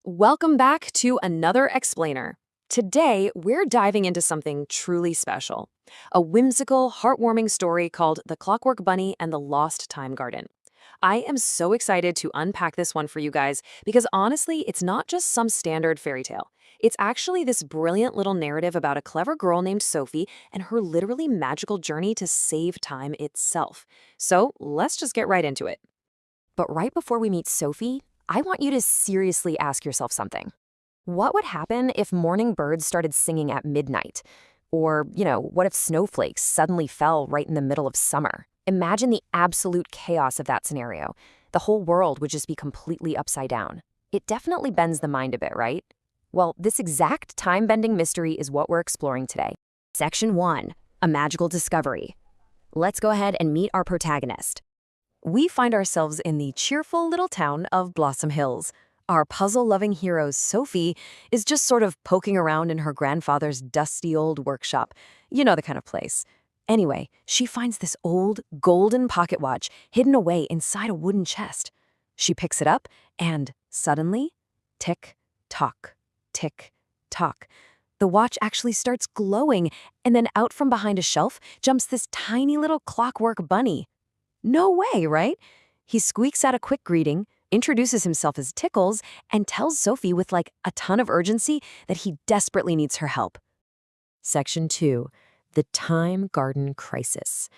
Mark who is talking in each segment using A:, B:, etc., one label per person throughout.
A: Welcome back to another explainer. Today, we're diving into something truly special, a whimsical, heartwarming story called The Clockwork Bunny and the Lost Time Garden. I am so excited to unpack this one for you guys because honestly, it's not just some standard fairy tale. It's actually this brilliant little narrative about a clever girl named Sophie and her literally magical journey to save time itself. So let's just get right into it.
B: But right before we meet Sophie, I want you to seriously ask yourself something. What would happen if morning birds started singing at midnight? Or, what if snowflakes suddenly fell right in the middle of summer? Imagine the absolute chaos of that scenario. The whole world would just be completely upside down. It definitely bends the mind a bit, right? Well, this exact time-bending mystery is what we're exploring today. Section 1, a magical discovery. Let's go ahead and meet our protagonist.
A: We find ourselves in the cheerful little town of Blossom Hills. Our puzzle-loving hero, Sophie, is just sort of poking around in her grandfather's dusty old workshop. You know the kind of place. Anyway, she finds this old, golden pocket watch hidden away inside a wooden chest. She picks it up, and suddenly, tick-tock, tick-tock. The watch actually starts glowing, and then out from behind a shelf jumps this tiny little clockwork bunny. No way, right? He squeaks out a quick greeting, introduces himself as Tickles, and tells Sophie with like a ton of urgency that he desperately needs her help. Section 2, the Time Garden Crisis.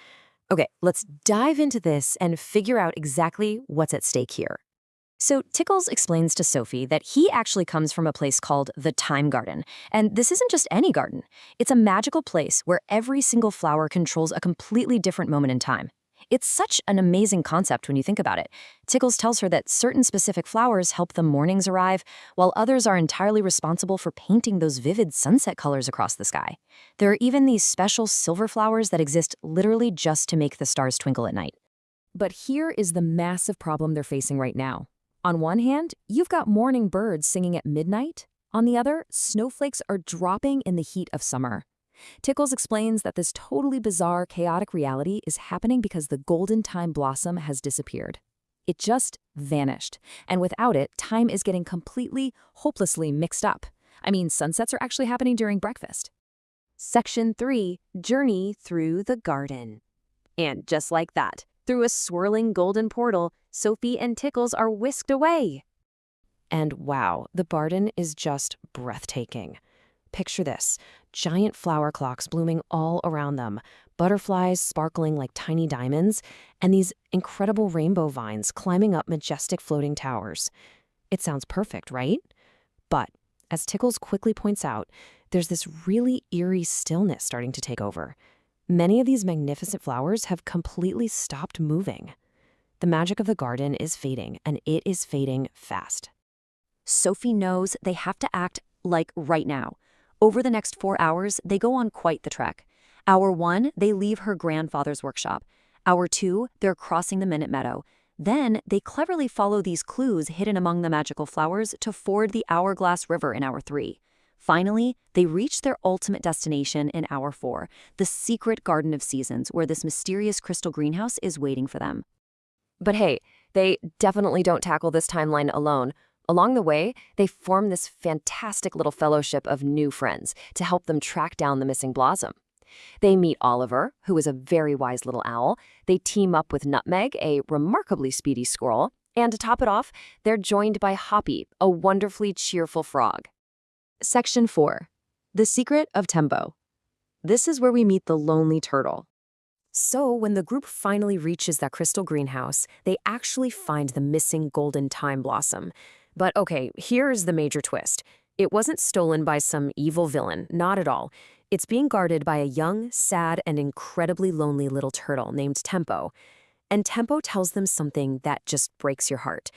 A: Okay, let's dive into this and figure out exactly what's at stake here. So Tickles explains to Sophie that he actually comes from a place called the Time Garden. And this isn't just any garden. It's a magical place where every single flower controls a completely different moment in time. It's such an amazing concept when you think about it. Tickles tells her that certain specific flowers help the mornings arrive, while others are entirely responsible for painting those vivid sunset colors across the sky. There are even these special silver flowers that exist literally just to make the stars twinkle at night. But here is the massive problem they're facing right now. On one hand, you've got morning birds singing at midnight. On the other, snowflakes are dropping in the heat of summer. Tickles explains that this totally bizarre, chaotic reality is happening because the golden time blossom has disappeared. It just vanished, and without it, time is getting completely, hopelessly mixed up. I mean, sunsets are actually happening during breakfast. Section 3, Journey Through the Garden. And just like that, through a swirling golden portal, Sophie and Tickles are whisked away. And wow, the garden is just breathtaking. Picture this, giant flower clocks blooming all around them, butterflies sparkling like tiny diamonds, and these incredible rainbow vines climbing up majestic floating towers. It sounds perfect, right? But, as Tickles quickly points out, there's this really eerie stillness starting to take over. Many of these magnificent flowers have completely stopped moving. The magic of the garden is fading, and it is fading fast. Sophie knows they have to act like right now. Over the next 4 hours, they go on quite the trek. Hour 1, they leave her grandfather's workshop. Hour 2, they're crossing the Minute Meadow. Then, they cleverly follow these clues hidden among the magical flowers to ford the Hourglass River in Hour 3. Finally, they reach their ultimate destination in Hour 4, the secret Garden of Seasons, where this mysterious crystal greenhouse is waiting for them. But hey, they definitely don't tackle this timeline alone. Along the way, they form this fantastic little fellowship of new friends to help them track down the missing blossom. They meet Oliver, who is a very wise little owl. They team up with Nutmeg, a remarkably speedy squirrel. And to top it off, they're joined by Hoppy, a wonderfully cheerful frog. Section 4. The Secret of Tembo. This is where we meet the lonely turtle. So, when the group finally reaches that crystal greenhouse, they actually find the missing golden time blossom. But okay, here's the major twist. It wasn't stolen by some evil villain, not at all. It's being guarded by a young, sad, and incredibly lonely little turtle named Tempo. And Tempo tells them something that just breaks your heart.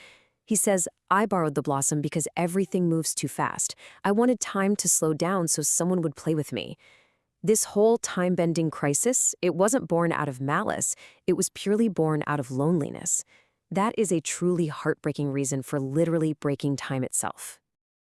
A: He says, "I borrowed the blossom because everything moves too fast. I wanted time to slow down so someone would play with me." This whole time-bending crisis, it wasn't born out of malice. It was purely born out of loneliness. That is a truly heartbreaking reason for literally breaking time itself.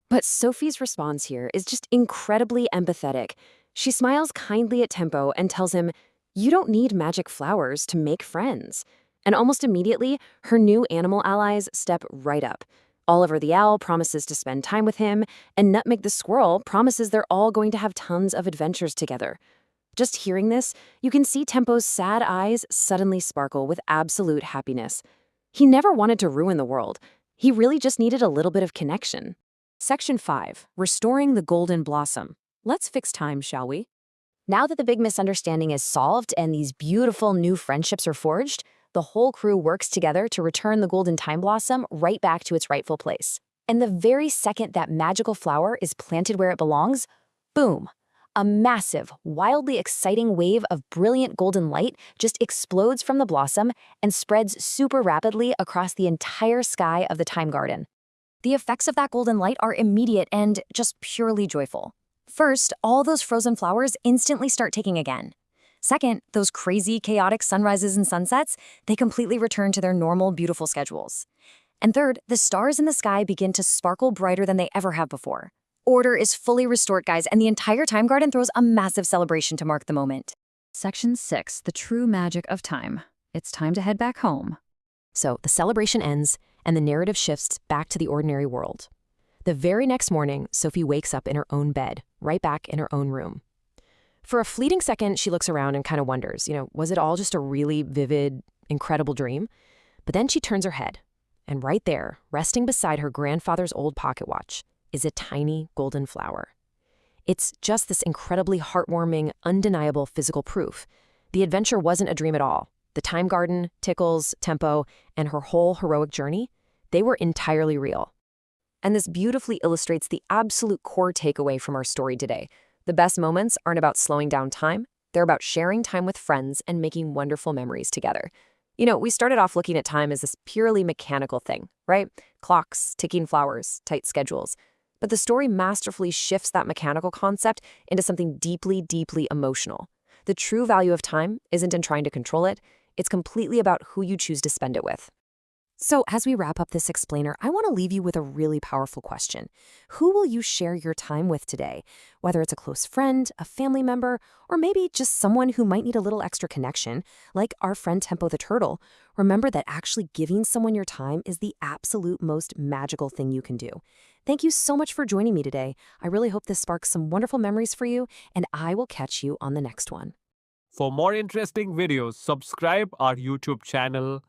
A: But Sophie's response here is just incredibly empathetic. She smiles kindly at Tempo and tells him, "You don't need magic flowers to make friends." And almost immediately, her new animal allies step right up.
B: Oliver the owl promises to spend time with him, and Nutmeg the squirrel promises they're all going to have tons of adventures together. Just hearing this, you can see Tempo's sad eyes suddenly sparkle with absolute happiness. He never wanted to ruin the world. He really just needed a little bit of connection. Section 5. Restoring the Golden Blossom. Let's fix time, shall we? Now that the big misunderstanding is solved and these beautiful new friendships are forged, the whole crew works together to return the golden time blossom right back to its rightful place. And the very second that magical flower is planted where it belongs, boom! A massive, wildly exciting wave of brilliant golden light just explodes from the blossom and spreads super rapidly across the entire sky of the time garden. The effects of that golden light are immediate and just purely joyful. First, all those frozen flowers instantly start taking again. Second, those crazy, chaotic sunrises and sunsets, they completely return to their normal, beautiful schedules. And third, the stars in the sky begin to sparkle brighter than they ever have before. Order is fully restored, guys, and the entire time garden throws a massive celebration to mark the moment.
A: Section 6. The true magic of time. It's time to head back home.
B: So the celebration ends, and the narrative shifts back to the ordinary world. The very next morning, Sophie wakes up in her own bed, right back in her own room. For a fleeting second, she looks around and kind of wonders, was it all just a really vivid, incredible dream? But then she turns her head, and right there, resting beside her grandfather's old pocket watch, is a tiny golden flower. It's just this incredibly heartwarming, undeniable physical proof. The adventure wasn't a dream at all. The time garden, Tickles, Tempo, and her whole heroic journey, they were entirely real. And this beautifully illustrates the absolute core takeaway from our story today. The best moments aren't about slowing down time. They're about sharing time with friends and making wonderful memories together. We started off looking at time as this purely mechanical thing, right? Clocks, ticking flowers, tight schedules. But the story masterfully shifts that mechanical concept into something deeply, deeply emotional. The true value of time isn't in trying to control it. It's completely about who you choose to spend it with. So as we wrap up this explainer, I want to leave you with a really powerful question. Who will you share your time with today? Whether it's a close friend, a family member, or maybe just someone who might need a little extra connection, like our friend Tempo the turtle, remember that actually giving someone your time is the absolute most magical thing you can do. Thank you so much for joining me today. I really hope this sparks some wonderful memories for you, and I will catch you on the next one.
C: For more interesting videos, subscribe our YouTube channel